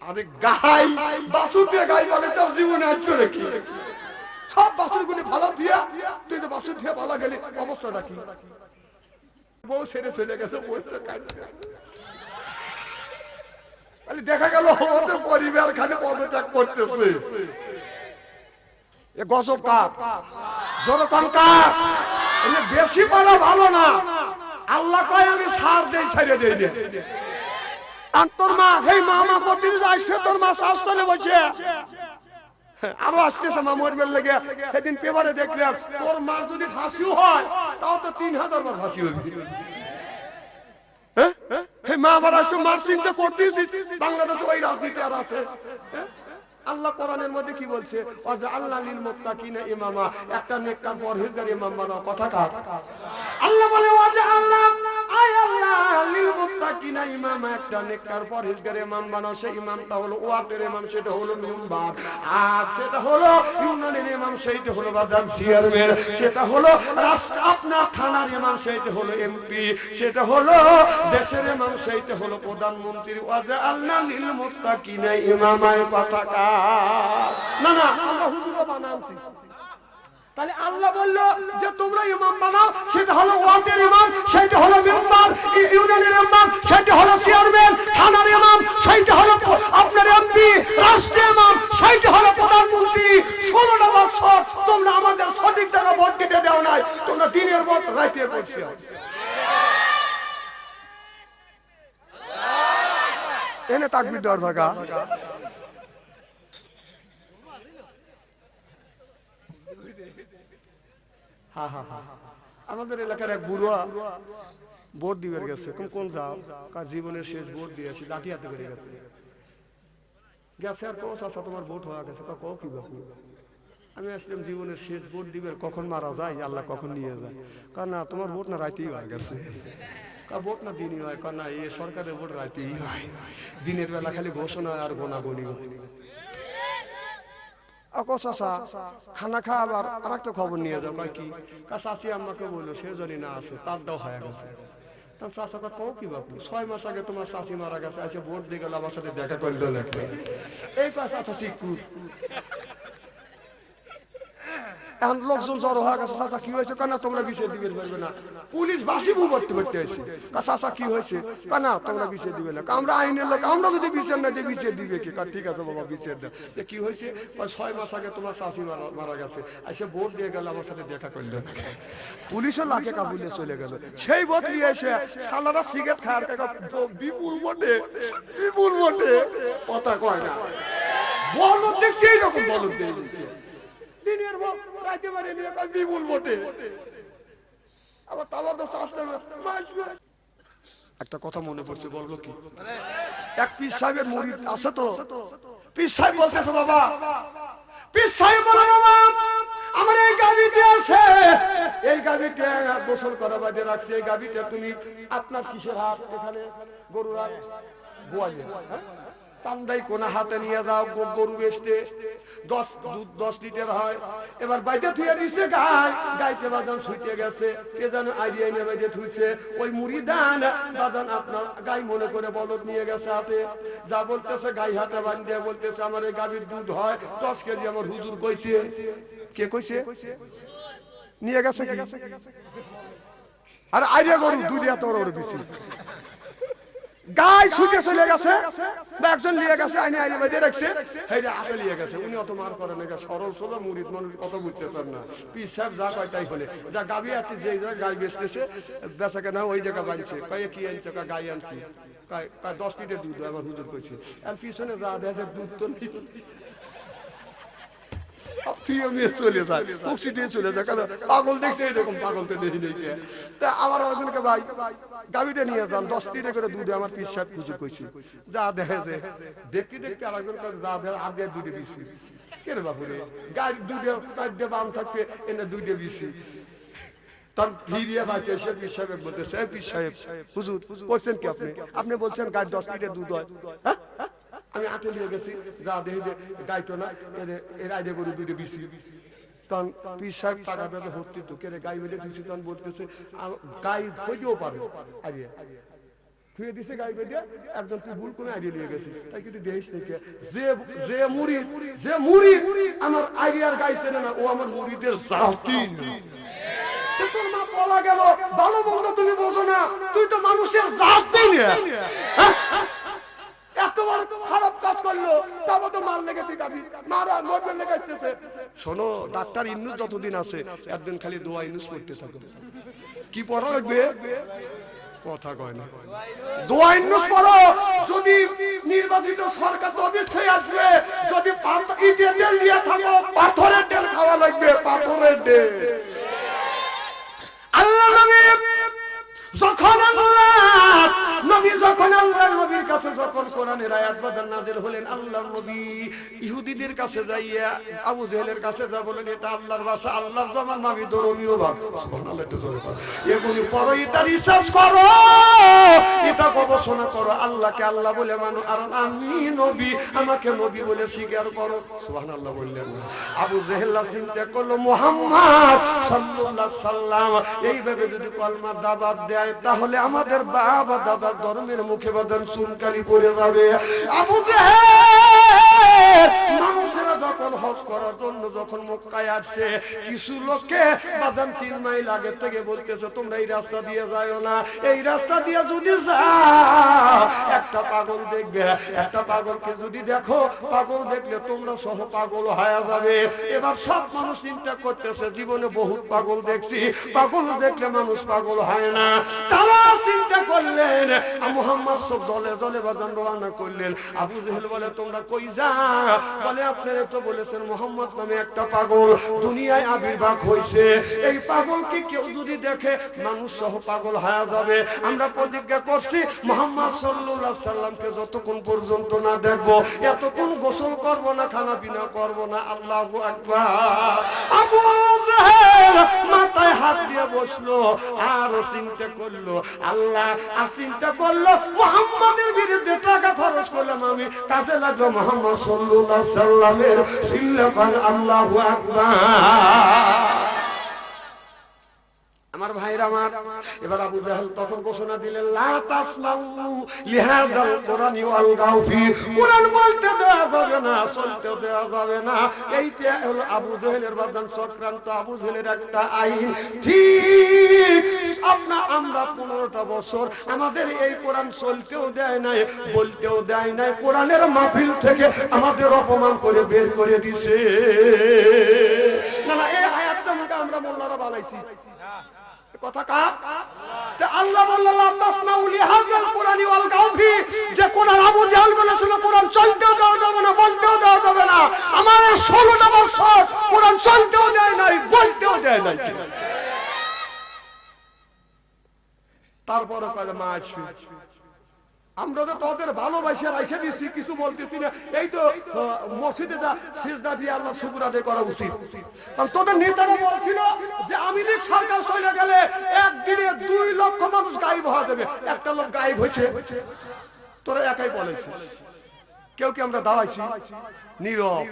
আরে গাই বাছুর দিয়ে গাই বলে চার জীবনে আসবে নাকি? সব বাছুর গুলি ভালো দিয়া তুই তো বাছুর দিয়ে ভালো গেলি, অবস্থাটা কি? বউ ছেড়ে চলে গেছে, দেখা গেল ওদের পরিবার খালি পদত্যাগ করতেছে। এ গজব কার? যতক্ষণ কার বেশি পারা ভালো না। আল্লাহ কয় আমি ছাড় দেই, ছেড়ে দেই না। আর তোর মা এই মামা করতে আসছে, তোর মা শাস্তানে বসে আরো আসতেছে মা মরবের লেগে। সেদিন পেপারে দেখলাম তোর মা যদি ফাঁসিও হয় তাও তো 3000 বার ফাঁসি হবে। মা আবার আসছে, মার চিন্তা করতেছিস বাংলাদেশে ওই রাজনীতি আর আছে? আল্লাহ কোরআনের মধ্যে কি বলছে? আল্লাহ লিল মুত্তাকিনা ইমামা, একটা নেককার পরহেজগার ইমাম বানাও। কথা কার? আল্লাহ বলে আল্লাহ আয় আল্লাহ লিল মুত্তাকিনা ইমামা, একটা নেককার পরহেজগার ইমাম বানাও। সেই ইমামটা হলো ওয়ার্ডের ইমাম, সেটা হলো মেম্বার। আর সেটা হলো ইউনিয়নের ইমাম, সেইটা হলো বাজার চেয়ারম্যান। সেটা হলো রাষ্ট্র আপনার থানার ইমাম, সেইটা হলো এমপি। সেটা হলো দেশের ইমাম, সেইটা হলো প্রধানমন্ত্রী। আল্লাহ লিল মুত্তাকিনা ইমামায় কথা কার? না না, আমরা হুজুরও বানাচ্ছি। তাহলে আল্লাহ বললো যে তোমরা ইমাম বানাও, সেটা হলো ওয়ার্ডের ইমাম, সেটা হলো মেম্বার, ইউনিয়নের ইমাম সেটা হলো চেয়ারম্যান, থানার ইমাম সেইটা হলো আপনার এমপি, রাষ্ট্রীয় ইমাম সেইটা হলো প্রধানমন্ত্রী। 16টা বছর তোমরা আমাদের সঠিক জায়গা ভোট দিতে দাও নাই, তোমরা দিনের ভোট রাইতে করছো। এনে তাকবীর দেওয়ার জায়গা। আমাদের এলাকার এক বুড়া ভোট দিবে গেছে। কোন যাও? কার জীবনের শেষ ভোট দিয়েছি, লাঠি হাতে করে গেছে। গেছে আর কোন চাচা তোমার ভোট হয়ে গেছে? কও কি বাপু? আমি আসলাম জীবনের শেষ ভোট দিবে, কখন মারা যায় আল্লাহ কখন নিয়ে যায়। কারণ না তোমার ভোট না রাইতেই হয়ে গেছে। ভোট না দিনই হয়, কারণ না এই সরকারের ভোট রাইতেই হয়। দিনের বেলা খালি ঘোষণা আর গোনাগুনি হয়। খানা খাবার আর একটা খবর নিয়ে যাও। কি চাষি আমাকে বললো সে যদি না আসে তারটাও হয়ে গেছে। চাষা কও কি বাপু 6 মাস আগে তোমার চাষি মারা গেছে, এসে ভোট দিয়ে গেল, আমার সাথে দেখা করলো না। এই পাশে আচ্ছা শিকুর এখন লোকজন জড়ো হয়ে গেছে। চাচা কি হয়েছে? কেন তোমরা বিষয় দিবে পারবে না? পুলিশ বাসি বু করতে করতে আসছে। চাচা কি হয়েছে? কেন তোমরা বিষয় দিবে না? আমরা আইনের লোক, আমরা যদি বিচার না দিই বিচার দিবে কি? ঠিক আছে বাবা বিচার দেয়। কি হয়েছে? 6 মাস আগে তোমার চাষি মারা গেছে, এসে ভোট দিয়ে গেল, আমার সাথে দেখা করলো না। পুলিশের লাখে কাবুলে চলে গেল। সেই ভোট নিয়ে এসে সালারা সিগারেট খাওয়ার টাকা বিপুল ভোটে, বিপুল ভোটে কথা কয় না। বলদ দেখছি এইরকম বলদ দেয় দিনের ভোট রাইতে পারে নিয়ে বিপুল ভোটে। আবার তালাদা শাস্ত্র আসবে। একটা কথা মনে পড়ছে, বলবো কি? এক পীর সাহেবের মুরিদ আছে তো, পীর সাহেব বলতেছে বাবা, পীর সাহেব বলে বাবা আমার এই গাবিতে আছে, এই গাবিতে গোসল করা বাদে রাখছে, এই গাবিতে তুমি আপনার কিসের হাত? এখানে গরুর হাত গোয়ালে চান্দাই কোনা হাতে নিয়ে যাও গরু বেচতে, 10 লিটার হয়। এবার বাইতে থুয়ে দিছে গাই, গাইতে বাদান শুইতে গেছে, কে যেন আইডিয়া নিয়ে বাইতে থুইছে। ওই মুড়িদান বাদান আপনার গাই মনে করে বলদ নিয়ে গেছে হাতে, যা বলতেছে গাই হাতে বাঁধিয়ে বলতেছে আমার এই গাভীর দুধ হয় 10 কেজি। আমার হুজুর কইছে। কে কইছে? নিয়ে গেছে কি? আর আইডিয়া গরু দুধিয়া তোর ওর বেশি গাই ছুটে চলে গেছে, একজন নিয়ে গেছে, আইনে আইনে বেঁধে রাখছে, এই যে হাতে নিয়ে গেছে। উনি অত মার করেন না, সরল সোজা মুরিদ মানুষ, কত বুঝতেছেন না। পীর সাহেব যা কয় তাই বলে। যা গাবি আছে, যে গাই বেচতেছে বেচা কেনা ওই জায়গা বানছে, কয়ে কি আনছে? গাই আনছি, 10 লিটার দুধ আমার হুজুর কইছে। আর পিছনে যা দেখে দুধ তো নেই, চলে যায় খুশি দিয়ে চলে যায়। কেন পাগল দেখছে এরকম? পাগল তো দেখি নেই। তা আমার আরেকজনকে ভাই গাড়িটা নিয়ে যান, 10 লিটার করে দুধে আমার পীর সাহেব খুশি কইছি। যা দেখে যে দেখতে দেখতে আরেকজন যা দেখে আগে দুধে বেশি কে রে বাপুরে, গাড়ির দুধে 4টে বাম থাকবে, এনে দুধে বেশি। তখন ফিরিয়ে বাঁচে সে পীর সাহেব বলতেছে, পীর সাহেব হুজুর বলছেন কি আপনি? আপনি বলছেন গাড়ি 10 লিটার দুধ হয়। হ্যাঁ আমি আটে নিয়ে গেছি, যা দেখি যে গাইতো না, এর আইডে গরু দুইটা বেশি। তখন পীর সাহেব টাকা পেতে ভর্তি ঢুকে গাই বেঁধে দিচ্ছি। তখন বলতেছে গাই হইতেও পারে আগে থুয়ে দিছে গাই বেঁধে একজন তুই ভুল করে আইডিয়া নিয়ে গেছিস তাই কিন্তু দেখিস থেকে যে যে মুরিদ আমার আইডিয়ার গাইছে না ও আমার মুরিদের জাতি তোর মা বলা গেল ভালো মন্দ তুমি বোঝো না তুই তো মানুষের জাতি না এতবার খারাপ কাজ করলো তাও তো মার লেগে ঠিকাবি মারা মরবে লেগে আসতেছে শোনো ডাক্তার ইন্নুস যতদিন আছে একদিন খালি দোয়া ইন্নুস করতে থাকো কি পড়া লাগবে কথা কয় না দোয়া ইন্নুস পড়ো যদি নির্বাচিত সরকার তো অবশ্যই আসবে যদি ইটের তেল দিয়ে থাকো পাথরের তেল খাওয়া লাগবে পাথরের তেল আল্লাহ নবী যখন আল্লাহর নবীর কাছে যখন কোরআনের আয়াত বাদান নাযিল হলেন আল্লাহর নবী ইহুদিদের কাছে যাইয়া আবু জেহেলের কাছে যা বলেন এটা আল্লাহর ভাষা আল্লাহর জমান নবী ধর্মীয় ভাব সুবহানাল্লাহ তো জোরে বলো এগুলি পড়ো এটা রিসার্চ করো এটা গবেষণা করো আল্লাহকে আল্লাহ বলে মানো আর আমি নবী আমাকে নবী বলে স্বীকার করো সুবহানাল্লাহ বললেন না আবু জেহেল চিন্তা করলো মুহাম্মদ সাল্লাল্লাহু আলাইহি সাল্লাম এইভাবে যদি কলমা দাওয়াত দেয় তাহলে আমাদের বাবা দাদার ধর্মের মুখে বাদান চুনকালি পড়ে যাবে আবু জেহেল মানুষেরা যখন হজ করার জন্য যখন মক্কায় আসছে কিছু লোককে বাদান 3 মাইল আগে থেকে বলতেছে তোমরা এই রাস্তা দিয়ে যাও না এই রাস্তা দিয়ে যদি যাও একটা পাগল দেখবে একটা পাগলকে যদি দেখো পাগল দেখলে তোমরা সহ পাগল হয়ে যাবে এবার সব মানুষ চিন্তা করতেছে জীবনে বহুত পাগল দেখছি পাগল দেখলে মানুষ পাগল হয় না তারা চিন্তা করলেন মুহাম্মদ সব দলে দলে বাদান রওনা করলেন আবু জেহেল বলে তোমরা কই যাও বলে আপনারা তো বলেছেন মুহাম্মদ নামে একটা পাগল দুনিয়ায় আবির্ভাব হইছে এই পাগলকে কেউ যদি দেখে মানুষ সহ পাগল হয়ে যাবে আমরা প্রতিজ্ঞা করছি মুহাম্মদ সাল্লাল্লাহু আলাইহি সাল্লামকে যতক্ষণ পর্যন্ত না দেখব এতক্ষণ গোসল করব না খানা পিনা করব না আল্লাহু আকবার আবু জেহেল মাথায় হাত দিয়ে বসলো আর চিন্তা করলো আল্লাহ আর চিন্তা করলো মুহাম্মাদের বিরুদ্ধে টাকা খরচ করলাম আমি কাজে লাগলো মুহাম্মদ সাল্লাল্লাহু আলাইহি সাল্লামের সিল্লাকান আল্লাহু আকবার আমার ভাইরা আমার এবার আবু জাহেল তখন ঘোষণা দিলেন লা তাসমাউ লিহাযাল কুরআনি ওয়াল গাউফি কুরআন বলতে দেওয়া যাবে না চলতে দেওয়া যাবে না এইটা হলো আবু জাহেলের বাদান চক্রান্ত আবু জাহেলের একটা আইন ঠিক আমরা 15টা বছর আমাদের এই কোরআন চলতেও দেয় নাই বলতেও দেয় নাই কোরআনের মাহফিল থেকে আমাদের অপমান করে বের করে দিয়েছে না না এই আয়াতটা আমরা মোল্লারা বানাইছি কথা কার তে আল্লাহ বললেন লা তাসমাউ লিহাযাল কুরআনি ওয়াল গাউফি যে কোরআন আবু জাহেল বলেছিল কোরআন চলতেও দেওয়া যাবে না বলতেও দেওয়া যাবে না আমার 16টা বছর কোরআন চলতেও দেয় নাই বলতেও দেয় নাই তারপরে কয় মা আসবে আমরা তো তোদের ভালোবাসা রাখে দিছি কিছু বলতেছি না এই তো মসজিদে যা সিজদা দিয়ে আল্লাহ শুকর আদায় করা উচিত কারণ তোদের নেতারা বলছিল যে আওয়ামী লীগ সরকার চলে গেলে একদিনে 2 লক্ষ মানুষ গায়েব হয়ে যাবে একটা লোক গায়েব হয়েছে তোরা একাই বলেছিস কেউ কি আমরা দাওয়াইছি নীরব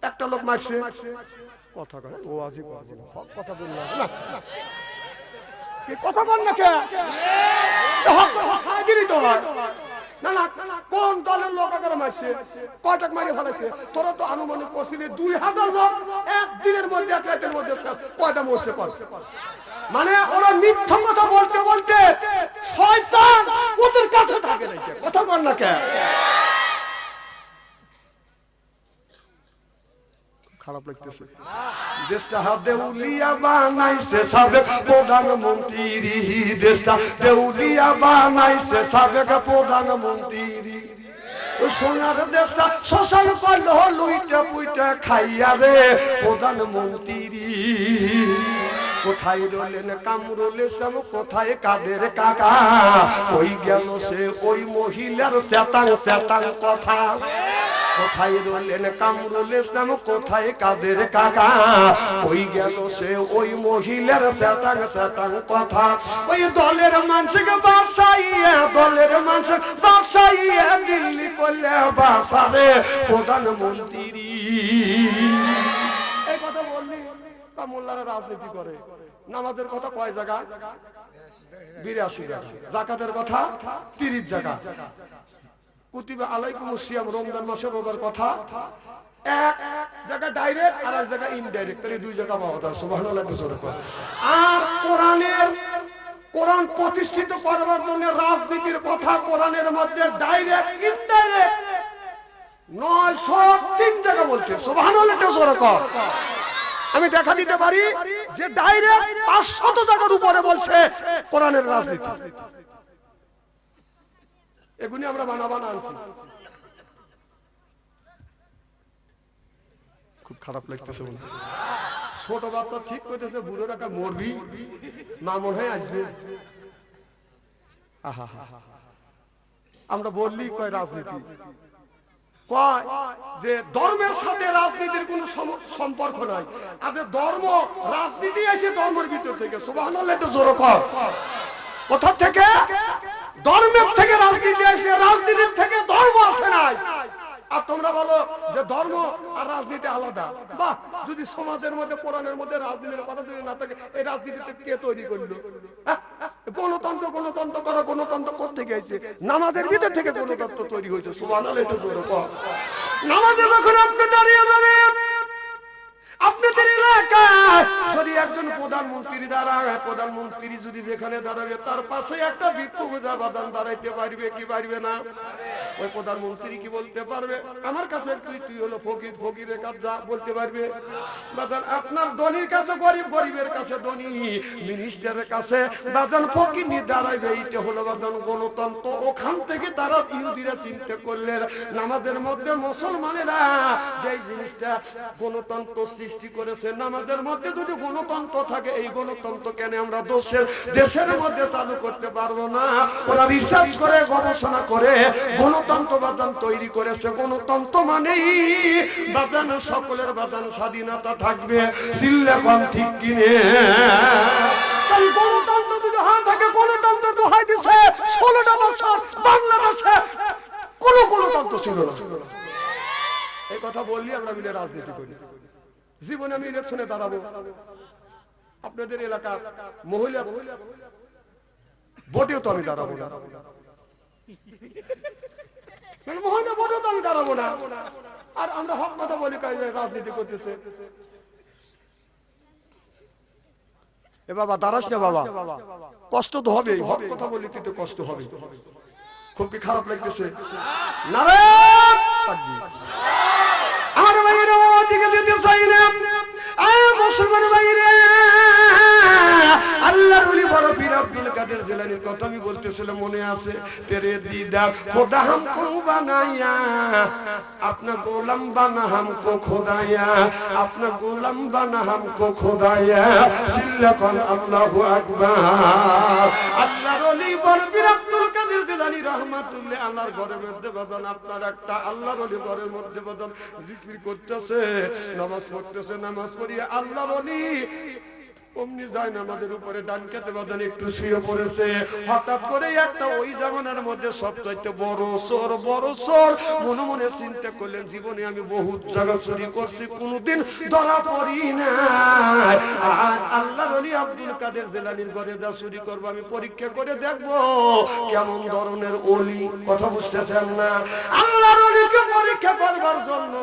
একটা লোক মারছে কথা কয় ও আজি কথা বললাম না কি কথা বল না কে না না কোন দলের লোক আগে মারছে কয়টাক মারি ফেলেছে তোরা তো আনুমানিক করছিলি 2000 লোক একদিনের মধ্যে এক রাতের মধ্যে কয়টা মরছে মানে ওরা মিথ্যা কথা বলতে বলতে শয়তান ওদের কাছে থাকে না কথা বল না কে খারাপ লাগতেছে দেশটা দেউলিয়া বানাইছে সাবেক প্রধানমন্ত্রী দেশটা দেউলিয়া বানাইছে সাবেক প্রধানমন্ত্রী সোনার দেশটা শোষণ করলো লুইটা পুইটা খাইয়া রে প্রধানমন্ত্রী কোথায় রইলেন কামরুল ইসলাম কোথায় কাদের কাকা কই গেল সে ওই মহিলার শতাং শতাং কথা কোথায় রইলেন কামরুল ইসলাম কোথায় কাদের কাকা কই গেল সে ওই মহিলার শতাং শতাং কথা ওই দলের মানুষকে বাসাইয়া দলের মানুষ বাসাইয়া দিল্লি করলে বাসাবে প্রধানমন্ত্রী এই কথা বললি মোল্লারা রাজনীতি করে নামাজের কথা কয় জায়গা 82 টাকা। যাকাতের কথা 30 টাকা। কুতিবা আলাইকুমুস সিয়াম, রমজান মাসে রোজার কথা এক জায়গা ডাইরেক্ট আর এক জায়গা ইনডাইরেক্ট, তাহলে দুই জায়গা পাওয়া যায়। সুবহানাল্লাহ। আর কোরআন প্রতিষ্ঠিত করবার জন্য রাজনীতির কথা কোরআনের মধ্যে ডাইরেক্ট ইনডাইরেক্ট 903 জায়গা বলছে। সুবহানাল্লাহ। আমি দেখা দিতে পারি যে ডাইরেক্ট 500 জায়গার উপরে বলছে কোরআনের রাজনীতি। এগুলি আমরা বানাবানা আনছি। খুব খারাপ লাগতেছে। ছোট বাচ্চা ঠিক করতেছে, বুড়ো রাখা মরবি না মনে হয় আসবে। আমরা বললি কয় রাজনীতি, কয় যে ধর্মের সাথে রাজনীতির কোন সম্পর্ক নাই। আগে ধর্ম রাজনীতি এসে ধর্মের ভিতর থেকে। সুবহানাল্লাহ। একটু জোরে কর। কোথা থেকে? ধর্মের থেকে রাজনীতি এসে, রাজনীতির থেকে ধর্ম আসে নাই। আর তোমরা বলো যে ধর্ম আর রাজনীতি আলাদা। বাহ, যদি সমাজের মধ্যে কোরআনের মধ্যে রাজনীতির কথা যদি না থাকে, এই রাজনীতিতে কে তৈরি করলো? গণতন্ত্র গণতন্ত্র করা, গণতন্ত্র করতে গেছে নামাজের ভিতর থেকে গণতন্ত্র তৈরি হয়েছে। সুবহানাল্লাহ। একটু জোরে কর। নামাজে যখন আপনি দাঁড়িয়ে যাবেন, আপনাদের এলাকায় যদি একজন প্রধানমন্ত্রী দাঁড়ায়, প্রধানমন্ত্রী যদি যেখানে দাঁড়াবে তার পাশে একটা ভিক্ষুক বাদান দাঁড়াইতে পারবে কি পারবে না? ওই প্রধানমন্ত্রী কি বলতে পারবে আমার কাছে তুই হলো ফকির, ফকিরের কাছে যা বলতে পারবে? বাদান আপনার ধনীর কাছে গরিব, গরিবের কাছে ধনী, মিনিস্টারের কাছে বাদান ফকির নিয়ে দাঁড়াইবে। এইটা হলো বাদান গণতন্ত্র। ওখান থেকে তারা ইহুদিরা চিন্তা করলেন নামাজের মধ্যে মুসলমানেরা যে জিনিসটা গণতন্ত্র সৃষ্টি করেছে, নামাজের মধ্যে যদি গণতন্ত্র থাকে, এই গণতন্ত্র কেন আমরা দেশের মধ্যে চালু করতে পারবো না? ওরা রিসার্চ করে গবেষণা করে গণতন্ত্র বাদান তৈরি করেছে। গণতন্ত্র মানেই বাদান সকলের বাদান স্বাধীনতা থাকবে। সিল্লেকন ঠিক কিনে? তাই গণতন্ত্র যদি হয় থাকে, গণতন্ত্র দোহাই দিছে 16টা বছর বাংলাদেশে কোনো গণতন্ত্র ছিল না। এই কথা বললি আমরা মিলে রাজনীতি করি। জীবনে আমি ইলেকশনে দাঁড়াবো, আপনাদের এলাকার মহিলা ভোটেও তো আমি দাঁড়াবো না, মহিলা ভোটেও তো আমি দাঁড়াবো না। আর আমরা হক কথা বলি কাজ রাজনীতি করতেছে। এ বাবা দাঁড়াস না বাবা, কষ্ট তো হবে। হক কথা বলি কিন্তু কষ্ট হবে। খুব কি খারাপ লাগতেছে? নারায়ণ আমার ভাইয়েরা ওদিকে যেতে চাই না। মুসলমান ভাইয়েরা, আল্লাহর ওলি বড় পীর আব্দুল কাদের জিলানীর কথা আমি বলতেছিলাম, মনে আছে? তেরে দিদা খোদা হামকো বানায়া, আপনা গোলাম বানা হামকো খোদায়া, আপনা গোলাম বানা হামকো খোদায়া। সিল্লাকান আল্লাহু আকবার। আল্লাহর ওলি বড় পীর আব্দুল কাদের জিলানী রহমাতুল্লাহ আল্লাহর ঘরের মধ্যে বাদান আপনার একটা আল্লাহর ওলি ঘরের মধ্যে বাদান জিকির করতেছে, নামাজ পড়তেছে। নামাজ পড়িয়ে আল্লাহর ওলি অমনি যায় নামাজের উপরে ডান কাতে বাদান একটু শুয়ে পড়েছে। হঠাৎ করে একটা ওই জামানার মধ্যে সবচাইতে বড় চোর মনে মনে চিন্তা করলেন, জীবনে আমি বহুত জায়গা চুরি করছি, কোনোদিন ধরা পড়ি না। আজ আল্লাহর ওলি আব্দুল কাদের জিলানীর ঘরে যা চুরি করবো, আমি পরীক্ষা করে দেখবো কেমন ধরনের ওলি। কথা বুঝতেছেন না? আল্লাহর ওলিকে পরীক্ষা করবার জন্য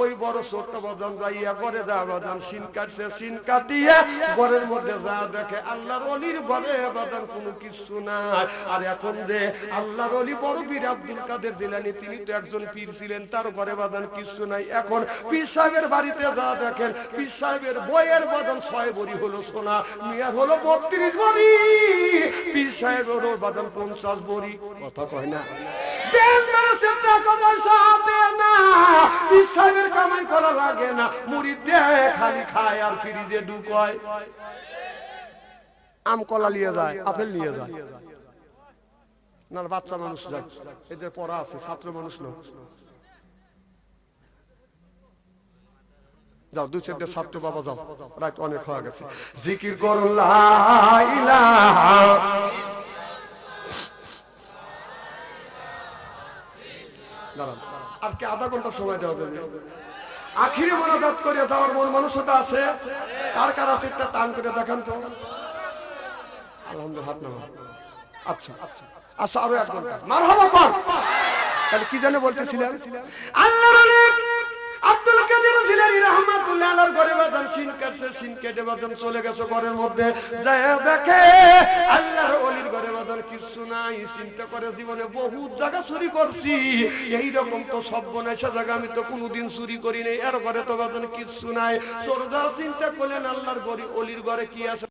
ওই বড় চোরটা বাদান যাইয়া ঘরে যা বাদান সিন কাটছে, সিন কাটিয়ে ঘরের মধ্যে যা দেখে আল্লাহর ওলির ঘরে বাদান কোনো কিছু নাই। আর এখন যে আল্লাহর ওলি বড় পীর আব্দুল কাদের জিলানী, তিনি তো একজন পীর ছিলেন, তার ঘরে বাদান কিছু নাই। এখন পীর সাহেবের বাড়িতে যা দেখেন, পীর সাহেবের বইয়ের বাদান 6 ভরি হলো সোনা, মিয়ার হলো 32 ভরি, পীর সাহেবের বাদান 50 ভরি। কথা কয় না? টাকা পয়সা দেয় না, পীর সাহেবের কামাই করা লাগে না, মুড়ি দেয় খালি খায় আর ফ্রিজে ঢুকায়। আম কলা নিয়ে যায়, আপেল নিয়ে যায় না, বাচ্চা মানুষ যায়, এদের পড়া আছে, ছাত্র মানুষ না। যাও 2-4টা ছাত্র বাবা যাও, রাত অনেক হয়ে গেছে। জিকির করো লা ইলাহা, দাঁড়ান আর কি আধা ঘন্টা সময় দেওয়া যাবে। আখিরে মোনাজাত করে যাওয়ার মন মানুষতা আছে? কার কার আছে একটা টান করে দেখান তো। আলহামদুলিল্লাহ, হাত নামা। আচ্ছা আচ্ছা আচ্ছা, আরো একজন মারহাবা কর। তাহলে কি জানে বলতেছিলেন? আল্লাহর ওলি আব্দুল কাদের জিলানী রাহমাতুল্লাহ আলাইহির ঘরে বাজান সিন কাটছে, সিন কেটে বাজান চলে গেছে ঘরের মধ্যে, যায় দেখে আল্লাহর ওলির ঘরে বাজান কিছু নাই। চিন্তা করে জীবনে বহুত জায়গা চুরি করছি, এই রকম তো সর্বনাশা জায়গা আমি তো কোনোদিন চুরি করি নাই, এর ঘরে তো বাজান কিছু নাই। চোররা চিন্তা করলেন আল্লাহর ঘরে ওলির ঘরে কি আছে।